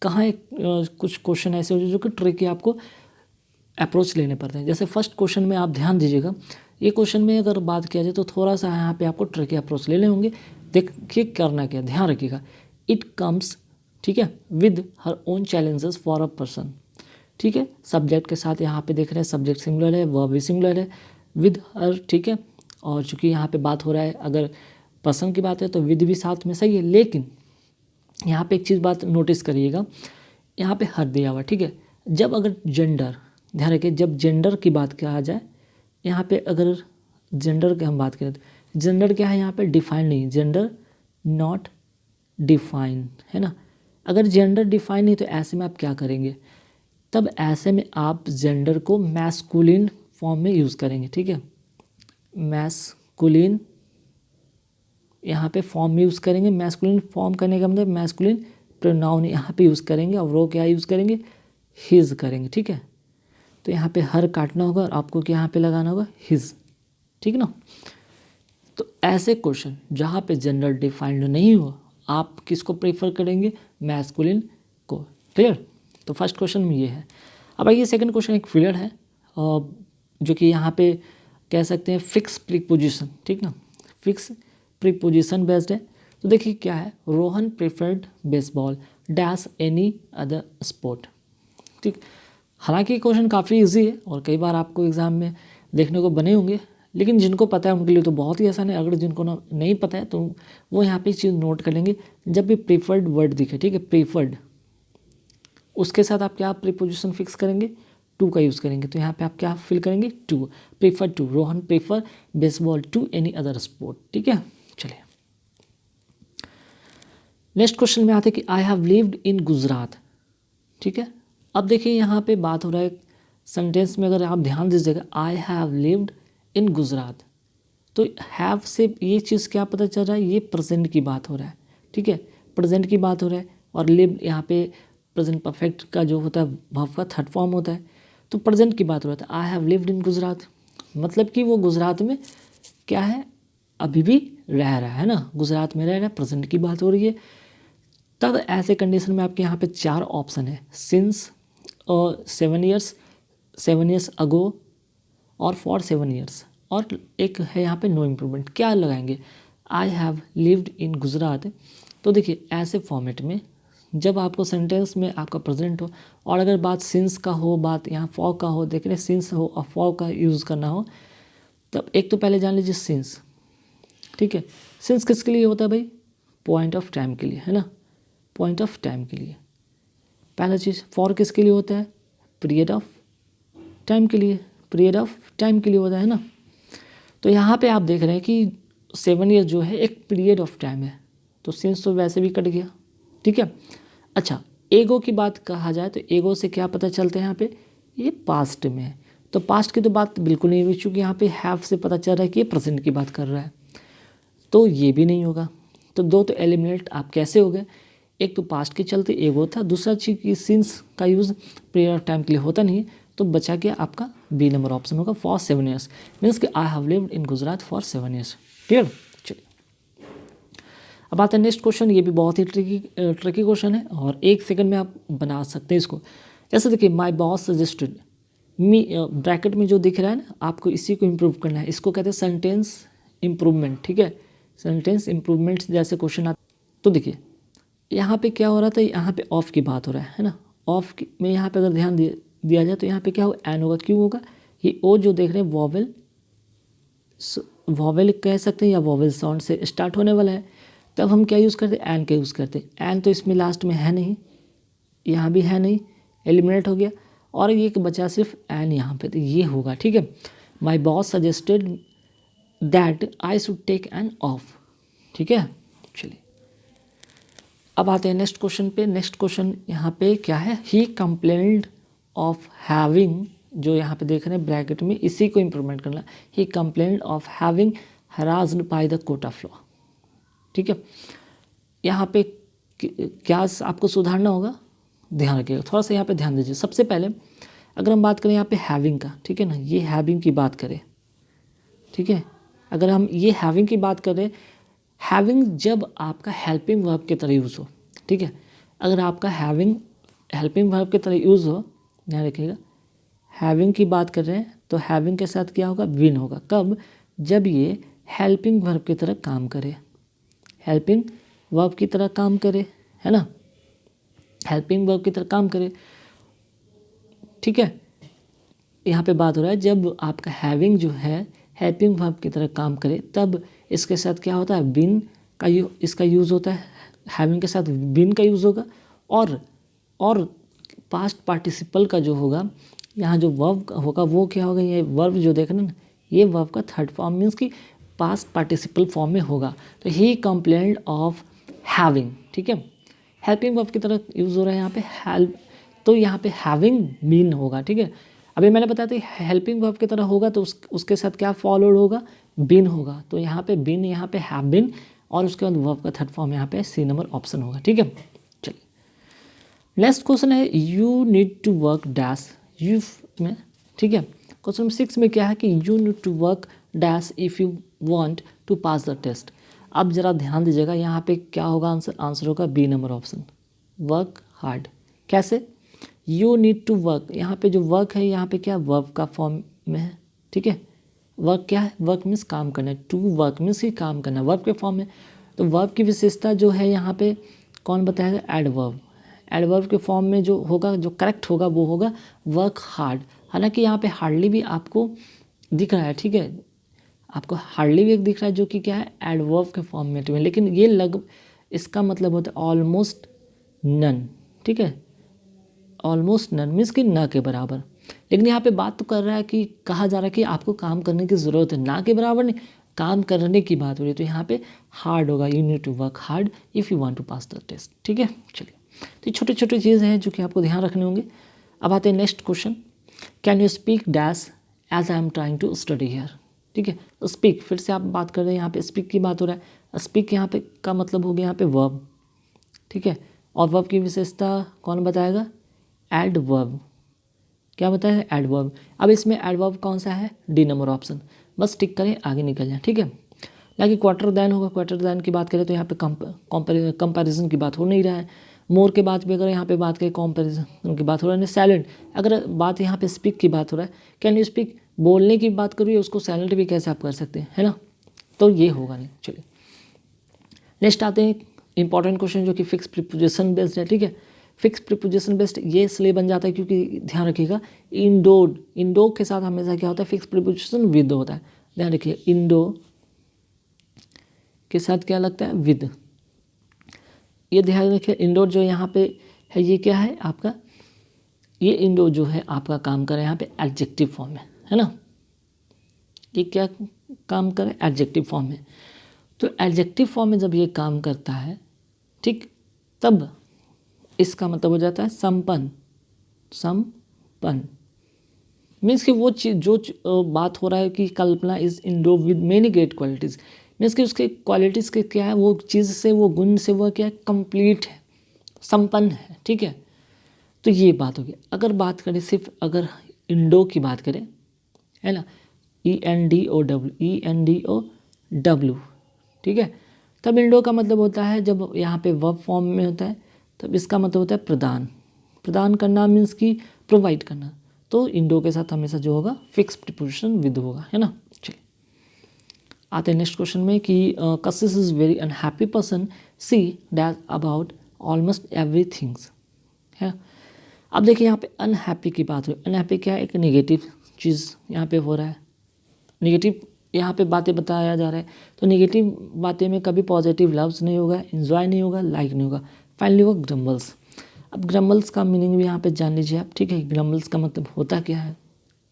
कहाँ कुछ क्वेश्चन ऐसे हो जो कि ट्रिकी आपको अप्रोच लेने पड़ते हैं। जैसे फर्स्ट क्वेश्चन में आप ध्यान दीजिएगा, ये क्वेश्चन में अगर बात किया जाए तो थोड़ा सा यहाँ पे आपको ट्रिकी अप्रोच लेने होंगे। देखिए करना क्या, ध्यान रखिएगा, इट कम्स, ठीक है, with her own challenges for a person, ठीक है। सब्जेक्ट के साथ यहाँ पे देख रहे हैं सब्जेक्ट सिंगुलर है, वर्ब भी सिंगुलर है, विद हर, ठीक है। और चूंकि यहाँ पे बात हो रहा है अगर पर्सन की बात है तो विद भी साथ में सही है, लेकिन यहाँ पे एक चीज़ बात नोटिस करिएगा, यहाँ पे हर दिया हुआ, ठीक है। जब अगर जेंडर, ध्यान रखिए, जब जेंडर की बात किया जाए, यहाँ पे अगर जेंडर की हम बात करें तो जेंडर क्या है यहाँ पे डिफाइन नहीं, जेंडर नॉट डिफाइन, है ना। अगर जेंडर डिफाइन नहीं तो ऐसे में आप क्या करेंगे, तब ऐसे में आप जेंडर को मैस्कुलिन फॉर्म में यूज़ करेंगे, ठीक है। मैस्कुलिन यहाँ पे फॉर्म में यूज़ करेंगे। मैस्कुलिन फॉर्म करने का मतलब मैस्कुलिन प्रोनाउन यहाँ पे यूज़ करेंगे, और वो क्या यूज़ करेंगे, हिज करेंगे, ठीक है। तो यहाँ पे हर काटना होगा और आपको क्या यहाँ पे लगाना होगा, हिज, ठीक ना। तो ऐसे क्वेश्चन जहाँ पे जेंडर डिफाइंड नहीं हो, आप किसको प्रेफर करेंगे, मैस्कुलिन को। क्लियर। तो फर्स्ट क्वेश्चन में ये है। अब आइए सेकंड क्वेश्चन एक फिलर है, जो कि यहाँ पे कह सकते हैं फिक्स प्रीपोजिशन, ठीक ना, फिक्स प्रीपोजिशन बेस्ड है। तो देखिए क्या है, Rohan preferred baseball dash any other sport, ठीक। हालांकि क्वेश्चन काफ़ी इजी है और कई बार आपको एग्जाम में देखने को बने होंगे, लेकिन जिनको पता है उनके लिए तो बहुत ही आसान है। अगर जिनको नहीं पता है तो वो यहाँ पे चीज़ नोट कर लेंगे, जब भी प्रीफर्ड वर्ड दिखे, ठीक है, प्रीफर्ड, उसके साथ आप क्या प्रीपोजिशन फिक्स करेंगे, टू का यूज़ करेंगे। तो यहाँ पे आप क्या फिल करेंगे, to, prefer to, Rohan prefer baseball to any other sport, ठीक है। चलिए नेक्स्ट क्वेश्चन में आते हैं कि I have lived in Gujarat, ठीक है। अब देखिए यहाँ पे बात हो रहा है सेंटेंस में, अगर आप ध्यान दीजिएगा, आई हैव लिव्ड इन गुजरात, तो हैव से ये चीज़ क्या पता चल रहा है, ये प्रेजेंट की बात हो रहा है, ठीक है, प्रेजेंट की बात हो रहा है। और लिव्ड यहाँ पे प्रेजेंट परफेक्ट का जो होता है वर्ब का थर्ड फॉर्म होता है, तो प्रेजेंट की बात हो रहा था। आई हैव लिव्ड इन गुजरात मतलब कि वो गुजरात में क्या है, अभी भी रह रहा है ना, गुजरात में रह रहा है, प्रेजेंट की बात हो रही है। तब ऐसे कंडीशन में आपके यहाँ पे चार ऑप्शन है, सिंस, 7 ईयर्स अगो, और फॉर 7 ईयर्स, और एक है यहाँ पे नो इम्प्रूवमेंट। क्या लगाएंगे, I have lived in Gujarat. तो देखिए ऐसे फॉर्मेट में जब आपको सेंटेंस में आपका प्रेजेंट हो, और अगर बात सिंस का हो, बात यहाँ फॉर का हो, देख रहे सिंस हो और फॉर का यूज़ करना हो, तब एक तो पहले जान लीजिए सिंस, ठीक है। सिंस किसके लिए होता है भाई, पॉइंट ऑफ टाइम के लिए, है ना, पॉइंट ऑफ टाइम के लिए पहला चीज़। फॉर किसके लिए होता है, पीरियड ऑफ टाइम के लिए, पीरियड ऑफ टाइम के लिए होता है ना। तो यहाँ पे आप देख रहे हैं कि 7 ईयर जो है एक पीरियड ऑफ टाइम है, तो सिंस तो वैसे भी कट गया, ठीक है। अच्छा, एगो की बात कहा जाए तो एगो से क्या पता चलता है यहाँ पे, ये पास्ट में है, तो पास्ट की तो बात बिल्कुल नहीं हुई, चूँकि यहाँ पे हैव से पता चल रहा है कि ये प्रेजेंट की बात कर रहा है, तो ये भी नहीं होगा। तो दो तो एलिमिनेट आप कैसे हो गए, एक तो पास्ट के चलते एगो था, दूसरा चीज़ कि सिंस का यूज़ पीरियड ऑफ टाइम के लिए होता नहीं है, तो बचा गया आपका बी नंबर ऑप्शन होगा, फॉर 7 ईयर्स, मीन्स कि I have lived in Gujarat for 7 years. Clear. चलिए अब आता है नेक्स्ट क्वेश्चन, ये भी बहुत ही ट्रिकी क्वेश्चन है और 1 सेकंड में आप बना सकते हैं इसको। जैसे देखिए, माई बॉस सजेस्टेड मी, ब्रैकेट में जो दिख रहा है ना, आपको इसी को इम्प्रूव करना है, इसको कहते हैं सेंटेंस इम्प्रूवमेंट, ठीक है, सेंटेंस इम्प्रूवमेंट जैसे क्वेश्चन आता। तो देखिए यहाँ पे क्या हो रहा था, यहाँ पे ऑफ की बात हो रहा है ना, ऑफ में यहाँ पे अगर ध्यान दिया जाए तो यहाँ पे क्या होगा, एन होगा, क्यों होगा, ये ओ जो देख रहे हैं वॉवेल, वॉवेल कह सकते हैं या वॉवेल साउंड से स्टार्ट होने वाला है, तब हम क्या यूज़ करते हैं, एन का यूज़ करते हैं। एन तो इसमें लास्ट में है नहीं, यहाँ भी है नहीं, एलिमिनेट हो गया, और ये बचा सिर्फ एन यहाँ पे, तो ये होगा, ठीक है। My boss suggested that I should take an off, ठीक है। चलिए अब आते हैं नेक्स्ट क्वेश्चन पे। नेक्स्ट क्वेश्चन यहाँ पे क्या है, ही कंप्लेंड ऑफ हैविंग, जो यहाँ पे देख रहे हैं ब्रैकेट में, इसी को इम्प्रूवमेंट करना, ही complained of having harassed by the court of law, ठीक है। यहाँ पे क्या आपको सुधारना होगा, ध्यान रखिएगा, थोड़ा सा यहाँ पे ध्यान दीजिए। सबसे पहले अगर हम बात करें यहाँ पे हैविंग का, ठीक है ना, ये हैविंग की बात करें, ठीक है, अगर हम ये हैविंग की बात करें, हैविंग जब आपका हेल्पिंग वर्ब की तरह यूज़ हो, ठीक है, अगर आपका हैविंग हेल्पिंग वर्ब की तरह यूज़ हो, ध्यान रखिएगा। हैविंग की बात कर रहे हैं तो हैविंग के साथ क्या होगा, बीन होगा। कब, जब ये हेल्पिंग वर्ब की तरह काम करे, हेल्पिंग वर्ब की तरह काम करे, है ना, हेल्पिंग वर्ब की तरह काम करे, ठीक है। यहाँ पे बात हो रहा है जब आपका हैविंग जो है हेल्पिंग वर्ब की तरह काम करे, तब इसके साथ क्या होता है, बीन का इसका यूज़ होता है, हैविंग के साथ बीन का यूज़ होगा। और पास्ट पार्टिसिपल का जो होगा, यहाँ जो वर्ब होगा वो क्या होगा, ये वर्ब जो देख रहे हैं ना, ये वर्ब का थर्ड फॉर्म मीन्स कि पास्ट पार्टिसिपल फॉर्म में होगा। तो ही कंप्लेंड ऑफ हैविंग, ठीक है, हेल्पिंग वर्ब की तरह यूज़ हो रहा है यहाँ पे हेल्प, तो यहाँ पे हैविंग बीन होगा, ठीक है। अभी मैंने बताया था हेल्पिंग वर्ब की तरह होगा तो उसके साथ क्या फॉलोड होगा, बीन होगा। तो यहाँ पे बीन, यहाँ पे हैव बीन, और उसके बाद वर्ब का थर्ड फॉर्म यहाँ पे सी नंबर ऑप्शन होगा, ठीक है। चलिए नेक्स्ट क्वेश्चन है you need to work dash you में, ठीक है। क्वेश्चन 6 में क्या है कि you need to work dash if you want to pass the test. अब जरा ध्यान दीजिएगा, यहाँ पे क्या होगा आंसर होगा B number option, work hard. कैसे, यू नीड टू वर्क, यहाँ पे जो वर्क है यहाँ पे क्या वर्ब का फॉर्म में है, ठीक है। वर्क क्या है, वर्क मीन्स काम करना, टू वर्क मीन्स ही काम करना, वर्ब के फॉर्म में। तो वर्ब की विशेषता जो है यहाँ पे कौन बताएगा, एडवर्ब। एडवर्ब के फॉर्म में जो होगा, जो करेक्ट होगा वो होगा वर्क हार्ड। हालांकि यहाँ पे हार्डली भी आपको दिख रहा है, ठीक है, आपको हार्डली भी एक दिख रहा है जो कि क्या है एडवर्ब के फॉर्मेट में, लेकिन ये इसका मतलब होता है ऑलमोस्ट नन, ठीक है, ऑलमोस्ट नन मीन्स कि ना के बराबर। लेकिन यहाँ पे बात तो कर रहा है कि कहा जा रहा है कि आपको काम करने की ज़रूरत है, ना के बराबर नहीं, काम करने की बात हो रही है। तो यहाँ पे हार्ड होगा, you need to work hard if you want to pass the test, ठीक है। चलिए, तो छोटे छोटे चीज़ें हैं जो कि आपको ध्यान रखने होंगे। अब आते हैं next question, can you speak dash as I am trying to study here, ठीक है। तो स्पीक, फिर से आप बात कर रहे हैं, यहाँ पे स्पीक की बात हो रहा है। स्पीक यहाँ पे का मतलब हो गया यहाँ पे वर्ब, ठीक है। और वर्ब की विशेषता कौन बताएगा, एडवर्ब। क्या बताया, एडवर्ब। अब इसमें एडवर्ब कौन सा है, डी नंबर ऑप्शन। बस टिक करें, आगे निकल जाए, ठीक है। लाइक क्वार्टर दैन होगा, क्वार्टर दैन की बात करें तो यहाँ पे कंपैरिजन की बात हो नहीं रहा है। मोर के बाद भी अगर यहाँ पे बात करें कंपैरिजन की बात हो रहा है। साइलेंट, अगर बात यहाँ पे स्पीक की बात हो रहा है, कैन यू स्पीक, बोलने की बात करिए, उसको साइलेंट भी कैसे आप कर सकते हैं, है ना, तो ये होगा नहीं। चलिए नेक्स्ट आते हैं इंपॉर्टेंट क्वेश्चन जो कि फिक्स प्रीपोजिशन बेस्ड है, ठीक है। फिक्स प्रीपोजिशन बेस्ड ये इसलिए बन जाता है क्योंकि ध्यान रखिएगा इंडो के साथ हमेशा क्या होता है, फिक्स प्रीपोजिशन विद होता है। ध्यान रखिए, इंडो के साथ क्या लगता है, विद। ये ध्यान रखिए, इंडो जो यहाँ पे है ये क्या है आपका, ये इंडो जो है आपका काम करे यहाँ पे एडजेक्टिव फॉर्म में, है ना। ये क्या काम करे, एडजेक्टिव फॉर्म में। तो एडजेक्टिव फॉर्म में जब ये काम करता है, ठीक, तब इसका मतलब हो जाता है संपन्न। संपन्न मीन्स कि वो चीज़ जो बात हो रहा है कि Kalpana is endowed with many great qualities, means कि उसके क्वालिटीज़ के क्या है, वो चीज़ से, वो गुण से वो क्या है, कंप्लीट है, संपन्न है, ठीक है। तो ये बात होगी। अगर बात करें सिर्फ अगर इंडो की बात करें, है ना, ENDO, ठीक है, तब इंडो का मतलब होता है जब यहाँ पे वर्ब फॉर्म में होता है, तब इसका मतलब होता है प्रदान करना, मीन्स कि प्रोवाइड करना। तो इंडो के साथ हमेशा जो होगा फिक्स प्रीपोजिशन विद होगा, है ना। चलिए आते हैं नेक्स्ट क्वेश्चन में कि Kashish is very unhappy person, C dash about almost every things, है। अब देखिए यहाँ पे अनहैप्पी की बात हुई, अनहैप्पी क्या है, एक नेगेटिव चीज़ यहाँ पे हो रहा है, नेगेटिव यहाँ पे बातें बताया जा रहा है। तो नेगेटिव बातें में कभी पॉजिटिव लव्स नहीं होगा, इन्जॉय नहीं होगा, लाइक नहीं होगा। फाइनली वो ग्रम्बल्स। अब ग्रम्बल्स का मीनिंग भी यहाँ पे जान लीजिए आप, ठीक है। ग्रम्बल्स का मतलब होता क्या है,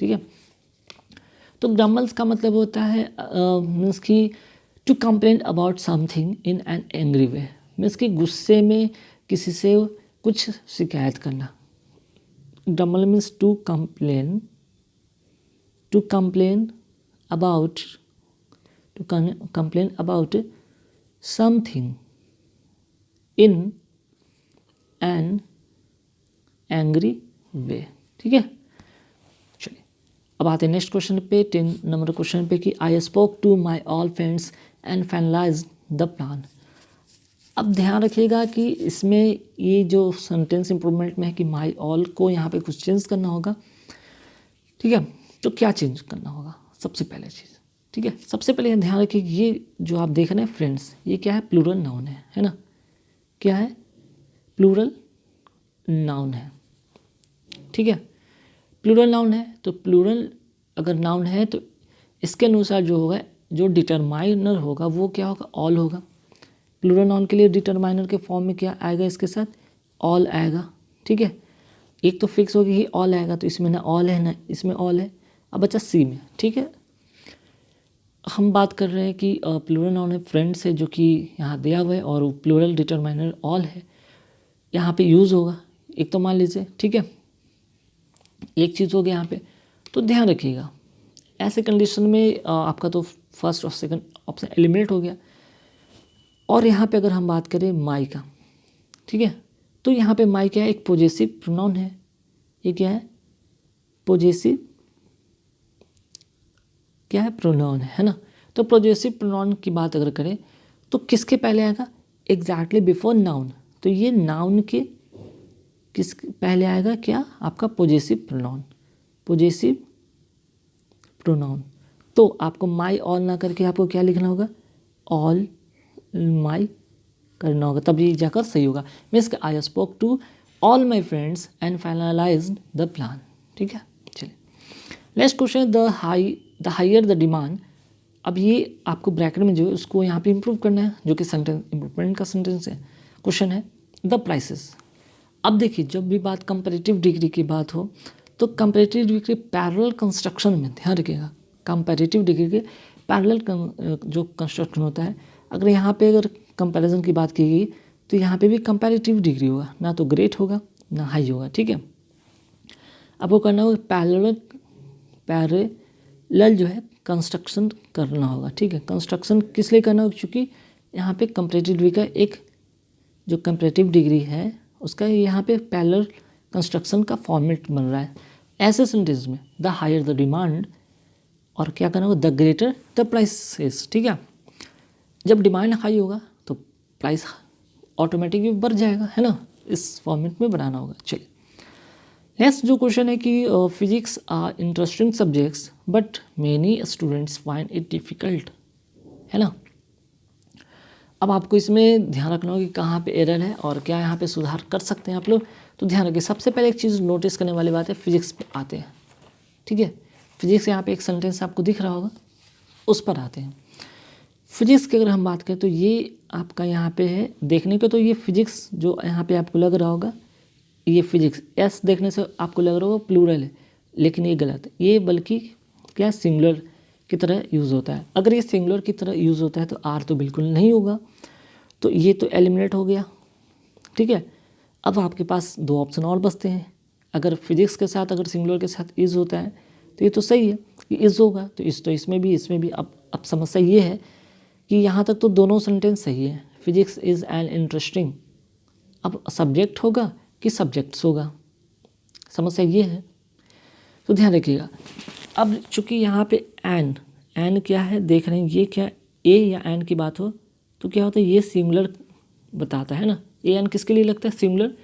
ठीक है। तो ग्रम्बल्स का मतलब होता है मीन्स कि to complain about something in an angry way, means कि गुस्से में किसी से कुछ शिकायत करना। Grumble means to complain about something in an angry way, ठीक है। चलिए अब आते हैं नेक्स्ट क्वेश्चन पे, 10 नंबर क्वेश्चन पे कि I spoke to my all friends and finalise the plan. अब ध्यान रखिएगा कि इसमें ये जो सेंटेंस इम्प्रूवमेंट में है कि माई ऑल को यहाँ पे कुछ चेंज करना होगा, ठीक है। तो क्या चेंज करना होगा, सबसे पहले चीज़, ठीक है। सबसे पहले ध्यान रखिए कि ये जो आप देख रहे हैं फ्रेंड्स, ये क्या है, प्लूरल नाउन है ना, क्या है, प्लूरल नाउन है, ठीक है। प्लूरल नाउन है तो प्लूरल अगर नाउन है तो इसके अनुसार जो होगा, जो डिटरमाइनर होगा वो क्या होगा, ऑल होगा। प्लूरल नाउन के लिए डिटरमाइनर के फॉर्म में क्या आएगा, इसके साथ ऑल आएगा, ठीक है। एक तो फिक्स होगी कि ऑल आएगा, तो इसमें ना ऑल है ना इसमें ऑल है। अब बचा सी में, ठीक है। हम बात कर रहे हैं कि प्लूरल नाउन है फ्रेंड्स है, जो कि यहाँ दिया हुआ है, और प्लूरल डिटरमाइनर ऑल है, यहाँ पे यूज़ होगा। एक तो मान लीजिए, ठीक है, एक चीज़ हो गया यहाँ पे, तो ध्यान रखिएगा ऐसे कंडीशन में आपका तो फर्स्ट और सेकंड ऑप्शन एलिमिनेट हो गया। और यहाँ पे अगर हम बात करें माई का, ठीक है, तो यहाँ पे माई क्या है, एक पोजेसिव प्रोनाउन है। ये क्या है, पोजेसिव क्या है, प्रोनाउन है ना। तो पोजेसिव प्रोनाउन की बात अगर करें तो किसके पहले आएगा, एग्जैक्टली बिफोर नाउन। तो ये नाउन के किस पहले आएगा, क्या आपका पोजेसिव प्रोनाउन, पोजेसिव प्रोनाउन। तो आपको माई ऑल ना करके आपको क्या लिखना होगा, ऑल माई करना होगा, तब ये जाकर सही होगा। Means I spoke to all my friends and finalised the plan, ठीक है। चलिए next question, the higher the demand. अब ये आपको ब्रैकेट में जो है उसको यहाँ पे इंप्रूव करना है, जो कि सेंटेंस इंप्रूवमेंट का सेंटेंस है, क्वेश्चन है द प्राइसेस। अब देखिए जब भी बात कंपैरेटिव डिग्री की बात हो तो कंपैरेटिव डिग्री पैरेलल कंस्ट्रक्शन में ध्यान रखिएगा, कंपैरेटिव डिग्री के पैरेलल जो कंस्ट्रक्शन होता है, अगर यहाँ पे अगर कंपैरिजन की बात की गई तो यहाँ पे भी कंपैरेटिव डिग्री होगा, ना तो ग्रेट होगा ना हाई होगा, ठीक है। आपको करना होगा पैरेलल जो है कंस्ट्रक्शन करना होगा, ठीक है। कंस्ट्रक्शन किस लिए करना होगा, क्योंकि यहाँ पे कंपैरेटिव डिग्री का एक जो कंपैरेटिव डिग्री है उसका यहाँ पे पैरेलल कंस्ट्रक्शन का फॉर्मेट बन रहा है। ऐसे सेंटेंस में द हायर द डिमांड, और क्या करना होगा, द ग्रेटर द प्राइसेस, ठीक है। जब डिमांड हाई होगा तो प्राइस ऑटोमेटिकली बढ़ जाएगा, है ना, इस फॉर्मेट में बनाना होगा। चलिए नेक्स्ट जो क्वेश्चन है कि physics are interesting subjects but many students find it difficult, है ना। अब आपको इसमें ध्यान रखना होगा कि कहाँ पे एरर है और क्या यहाँ पे सुधार कर सकते हैं आप लोग। तो ध्यान रखिए, सबसे पहले एक चीज़ नोटिस करने वाली बात है, फिजिक्स पे आते हैं, ठीक है। फिजिक्स यहाँ पे एक सेंटेंस आपको दिख रहा होगा, उस पर आते हैं। फिजिक्स की अगर हम बात करें तो ये आपका यहाँ पे है देखने को, तो ये फिजिक्स जो यहाँ पे आपको लग रहा होगा, ये फिजिक्स एस देखने से आपको लग रहा होगा प्लूरल है, लेकिन ये गलत है, ये बल्कि क्या सिंगुलर की तरह यूज़ होता है। अगर ये सिंगुलर की तरह यूज़ होता है तो आर तो बिल्कुल नहीं होगा, तो ये तो एलिमिनेट हो गया, ठीक है। अब आपके पास दो ऑप्शन और बचते हैं, अगर फिजिक्स के साथ अगर सिंगुलर के साथ इज़ होता है तो ये तो सही है कि इज़ होगा, तो इसमें भी। अब समस्या ये है कि यहाँ तक तो दोनों सेंटेंस सही है, फिजिक्स इज़ एन इंटरेस्टिंग, अब सब्जेक्ट होगा कि सब्जेक्ट्स होगा, समस्या ये है। तो ध्यान रखिएगा, अब चूंकि यहाँ पे एन क्या है देख रहे हैं, ये क्या ए या एन की बात हो तो क्या होता है, ये सिंगुलर बताता है ना। ए एन किसके लिए लगता है, सिंगुलर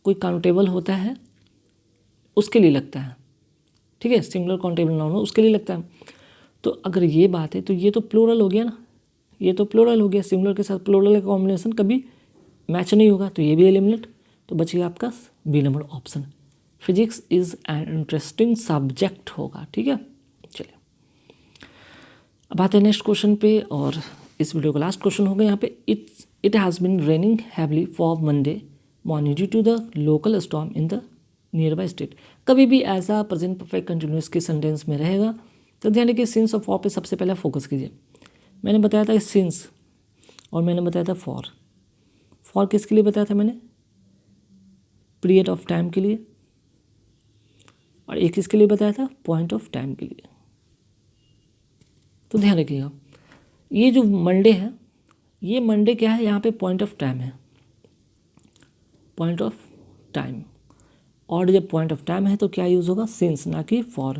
कोई काउंटेबल होता है उसके लिए लगता है, ठीक है, सिंगुलर काउंटेबल नाउन हो उसके लिए लगता है। तो अगर ये बात है तो ये तो प्लूरल हो गया ना, ये तो प्लूरल हो गया, सिंगुलर के साथ प्लूरल का कॉम्बिनेशन कभी मैच नहीं होगा, तो ये भी एलिमिनेट। तो बचेगा आपका B number option, physics is an interesting subject होगा, ठीक है। चलिए अब आते हैं नेक्स्ट क्वेश्चन पे, और इस वीडियो का लास्ट क्वेश्चन होगा यहाँ पे, it has been raining heavily for Monday morning due to the local storm in the nearby state. कभी भी ऐसा प्रेजेंट परफेक्ट कंटिन्यूस के सेंटेंस में रहेगा तो ध्यान रखिए सिंस और फॉर पे सबसे पहले फोकस कीजिए। मैंने बताया था सिंस और मैंने बताया था फॉर किसके लिए बताया था मैंने, पीरियड ऑफ टाइम के लिए, और एक किसके लिए बताया था, पॉइंट ऑफ टाइम के लिए। तो ध्यान रखिएगा ये जो मंडे है, ये मंडे क्या है, यहाँ पे पॉइंट ऑफ टाइम है, पॉइंट ऑफ टाइम, और जब पॉइंट ऑफ टाइम है तो क्या यूज़ होगा, सिंस, ना कि फॉर।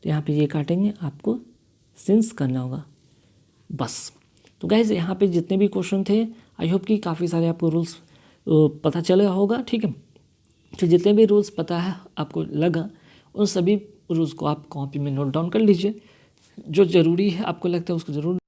तो यहाँ पे ये काटेंगे, आपको सिंस करना होगा बस। तो गाइज यहाँ पे जितने भी क्वेश्चन थे आई होप कि काफ़ी सारे आपको रूल्स पता चला होगा, ठीक है। तो जितने भी रूल्स पता है आपको लगा, उन सभी रूल्स को आप कॉपी में नोट डाउन कर लीजिए। जो ज़रूरी है आपको लगता है उसको ज़रूर